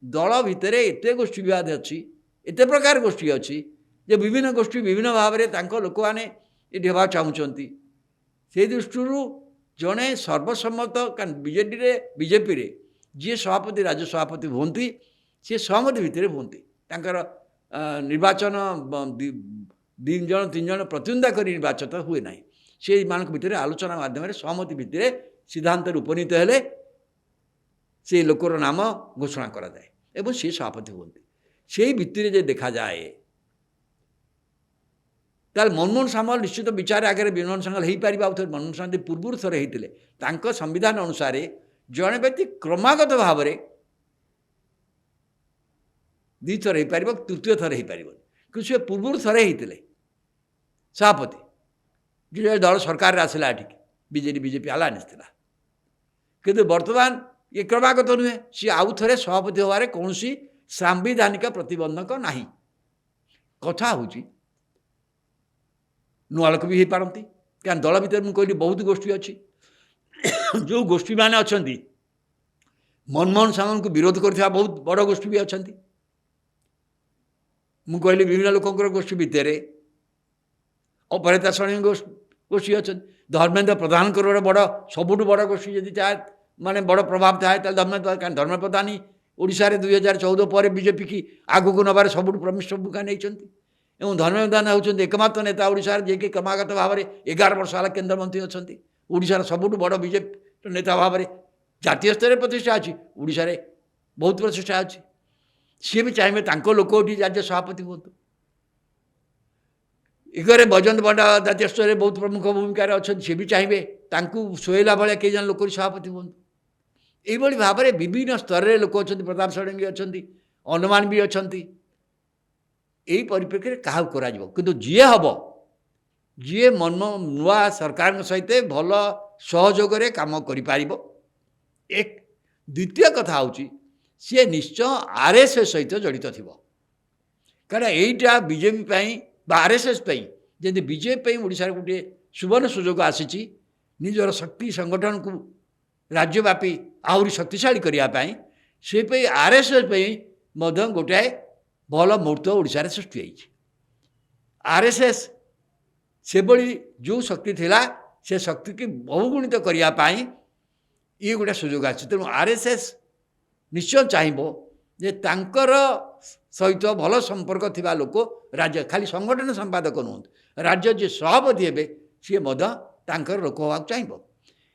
दल भितर एत गोष्ठी विवाद अच्छी एत प्रकार गोष्ठी अच्छी जे विभिन्न गोष्ठी विभिन्न भाव में लोक मैंने ये हेबा चाहूँगी से दृष्टि जड़े सर्वसम्मत बीजेडी रे बीजेपी रे जी सभापति राज्य सभापति होती सी सहमति भितर होती निर्वाचन तीन जन प्रतिद्वंदा कर निर्वाचित हुए ना से मान भितर आलोचना माध्यम सहमति भितर सिद्धांत उपनीत हेले से लोकर नाम घोषणा करा जाए एवं सी सभापति होती से भितर जे देखा जाए ताल मनमोहन सामल निश्चित विचार आगे मनमोहन सामल हो पार आउ थे मनमोहन सामल पूर्व थर होते संविधान अनुसार जड़े व्यक्ति क्रमागत भाव में दी थर हो पार तृतीय थर हो पार कि सी पूर्व थरे होते सभापति जो दल सरकार आसला ये बीजेडी बीजेपी आलायंस था किंतु वर्तमान ये क्रमागत नुहे सी आउ थे सभापति हबार कौन सांविधानिक प्रतिबंधक ना कथा हूँ नुआ लोक भी हो पारती क्या दल भितर मुझे कहली बहुत गोष्ठी अच्छी जो गोष्ठी मैंने अच्छा मनमोहन सामल को विरोध कर बहुत बड़ गोष्ठी भी अच्छा मुझे कहली विभिन्न लोक गोष्ठी भितर अपराजिता षडंगी गोष्ठी अच्छा धर्मेन्द्र प्रधान बड़ सबुठ बड़ गोष्ठी जब चाहे माने बड़ प्रभाव थाए धर्मेन्द्र धर्मेन्द्र प्रधान ही ओडिशा रे 2014 पर बीजेपी की आगू को नबार सबुठ प्रमुख भूमिका नहीं एवं धर्मेन्द्र प्रधान होती एकमात्र नेता ओडिशा रे जे क्रमागत भाव में 11 वर्ष है केन्द्रमंत्री अच्छा ओडिशार सबुठ बड़ बीजेपी नेता भाव में जातीय स्तर प्रतिष्ठा अच्छी ओडिशा रे बहुत प्रतिष्ठा अच्छी सी भी चाहिए लोक राज्य सभापति हूँ इगरे बजंत बंडा जातीय स्तर में बहुत प्रमुख भूमिका अच्छा सी भी चाहिए शोला भाया कई जन लोक सभापति हूँ यही भाव में विभिन्न स्तर में लोक अच्छा प्रताप षडंगी अच्छा अनुमान भी अच्छा यही परिप्रेक्षी क्या किंतु जी हम जी मन नुआ सरकार सहित भल सहयोग काम कर एक द्वितीय कथा हूँ सी निश्चय आरएसएस सहित जड़ित थी कारण यहीटा बीजेपी आरएसएस जमी बीजेपी ओडिशा गोटे सुवर्ण सुजोग आसी निजर शक्ति संगठन को राज्यव्यापी आहरी शक्तिशाली करने से आरएसएस गोटाए भल मुहूर्त ओडिशा सृष्टि होती आरएसएस से बड़ी जो शक्ति थिला से शक्ति की बहुगुणित करने ये गोटे सुजोग आसी तेणु आरएसएस निश्चय चाहिए जे तांकर सहित भल संपर्क थिबा लोक राज्य खाली संगठन संपादक नुहत राज्य जे सभापति हे सी तांकर लोक होगा चाहिए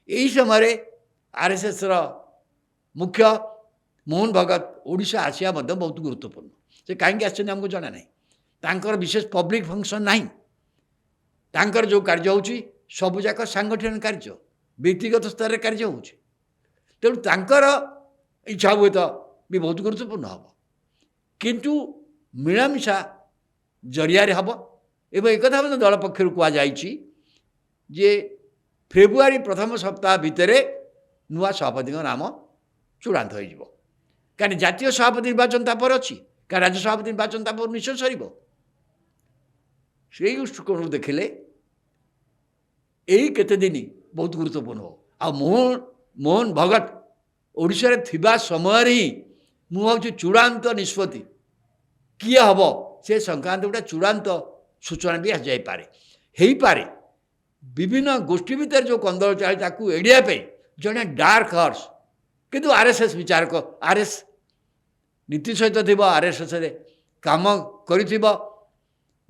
यही समय आरएसएस मुख्य मोहन भगत ओडिशा आसिया बहुत गुरुत्वपूर्ण से कहीं आमको जना ना विशेष पब्लिक फंक्शन ना तांकर जो कार्य होची सबुजाक सांगठनिक कार्य व्यक्तिगत स्तर में कार्य होची तेणु तांकर इच्छा हुए तो भी बहुत गुरुत्वपूर्ण हम किंतु मिलामिशा जरिया हम एवं एक दल पक्षर कहुई जे फेब्रुआरी प्रथम सप्ताह भितर नुआ सभापति नाम चूड़ांत हो कहीं जातीय सभापति निर्वाचन तापर अच्छी क्या राज्य सभापति निर्वाचन तापर निश्चय सर से दृष्टिकोण देखिले यही केते दिन बहुत गुरुत्वपूर्ण हो आ मोहन भगत ओडिशा रे थिबा समय ही मुझे चूड़ांत निष्पत्ति किए हम से संक्रांत गोटे चूड़ांत सूचना भी आसपे पारे विभिन्न गोष्ठी भितर जो कंदल चली एड़िया जड़े डार्क हॉर्स किंतु आरएसएस विचारक आरएस नीति सहित थी आरएसएस काम कर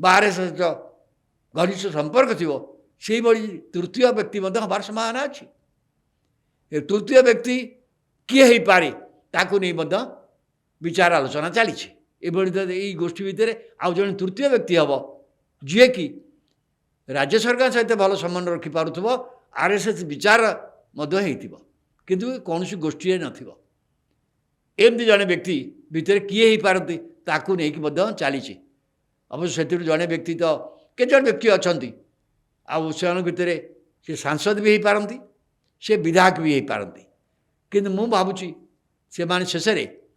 आरएसएस घनिष्ठ संपर्क थी से भाई तृतीय व्यक्ति हमार संभावना अच्छी तृतीय व्यक्ति किए हो पारे ताकू नहीं विचार आलोचना चली यही गोष्ठी भितर आउ जन तृतीय व्यक्ति हम जी कि राज्य सरकार सहित भल संबंध रखिपु आरएसएस विचार किंतु कौन गोष्ठी नमती जड़े व्यक्ति भितर किए हो पारती ताकू नहीं चली अवश्य से जड़े व्यक्ति तो केजन व्यक्ति अच्छा से भितर से सांसद भी हो पारती से विधायक भी हो पारती किंतु मु भावुची से माने शेष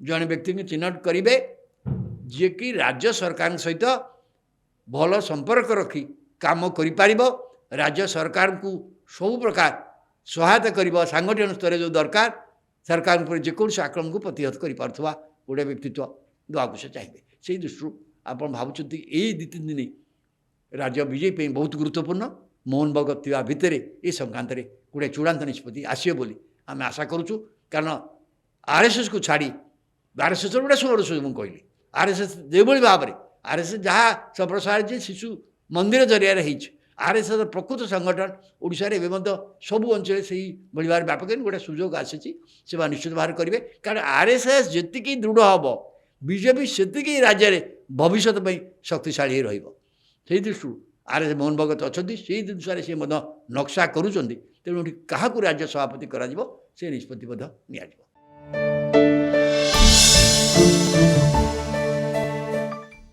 जड़े व्यक्ति को चिन्हट करेंगे जी कि राज्य सरकार सहित भल संपर्क रखी काम कर राज्य सरकार को सब प्रकार सहायता कर सांगठन स्तर जो दरकार सरकार जेकोसी आक्रमण को प्रतिहत कर ଗୋଟେ ବ୍ୟକ୍ତିତ୍ୱ ଦେବାକୁ ସେ ଚାହିଁବେ। ସେଇ ଦୃଷ୍ଟିରୁ ଆପଣ ଭାବୁଛନ୍ତି ଏଇ 2-3 ଦିନ ରାଜ୍ୟ ବିଜେପି ପାଇଁ ବହୁତ ଗୁରୁତ୍ୱପୂର୍ଣ୍ଣ। ମୋହନ ଭଗତ ଥିବା ଭିତରେ ଏ ସଂକ୍ରାନ୍ତରେ ଗୋଟିଏ ଚୂଡ଼ାନ୍ତ ନିଷ୍ପତ୍ତି ଆସିବ ବୋଲି ଆମେ ଆଶା କରୁଛୁ। କାରଣ ଆର୍ଏସ୍ଏସ୍କୁ ଛାଡ଼ି ଆର୍ଏସ୍ଏସ୍ର ଗୋଟେ ସ୍ୱର ମୁଁ କହିଲି ଆର୍ଏସ୍ଏସ୍ ଯେଭଳି ଭାବରେ ଆର୍ଏସ୍ଏସ୍ ଯାହା ସମ୍ପ୍ରସାର ଯେ ଶିଶୁ ମନ୍ଦିର ଜରିଆରେ ହେଇଛି, ଆର୍ଏସ୍ଏସ୍ର ପ୍ରକୃତ ସଂଗଠନ ଓଡ଼ିଶାରେ ଏବେ ମଧ୍ୟ ସବୁ ଅଞ୍ଚଳରେ ସେଇଭଳି ଭାବରେ ବ୍ୟାପକ ଗୋଟେ ସୁଯୋଗ ଆସିଛି, ସେମାନେ ନିଶ୍ଚିତ ଭାବରେ କରିବେ। କାରଣ ଆର୍ଏସ୍ଏସ୍ ଯେତିକି ଦୃଢ଼ ହେବ ବିଜେପି ସେତିକି ରାଜ୍ୟରେ ଭବିଷ୍ୟତ ପାଇଁ ଶକ୍ତିଶାଳୀ ହୋଇ ରହିବ। ସେଇ ଦୃଷ୍ଟିରୁ ମୋହନ ଭଗତ ଅଛନ୍ତି, ସେଇ ଜିନିଷରେ ସେ ମଧ୍ୟ ନକ୍ସା କରୁଛନ୍ତି। ତେଣୁ ଏଠି କାହାକୁ ରାଜ୍ୟ ସଭାପତି କରାଯିବ ସେ ନିଷ୍ପତ୍ତି ମଧ୍ୟ ନିଆଯିବ।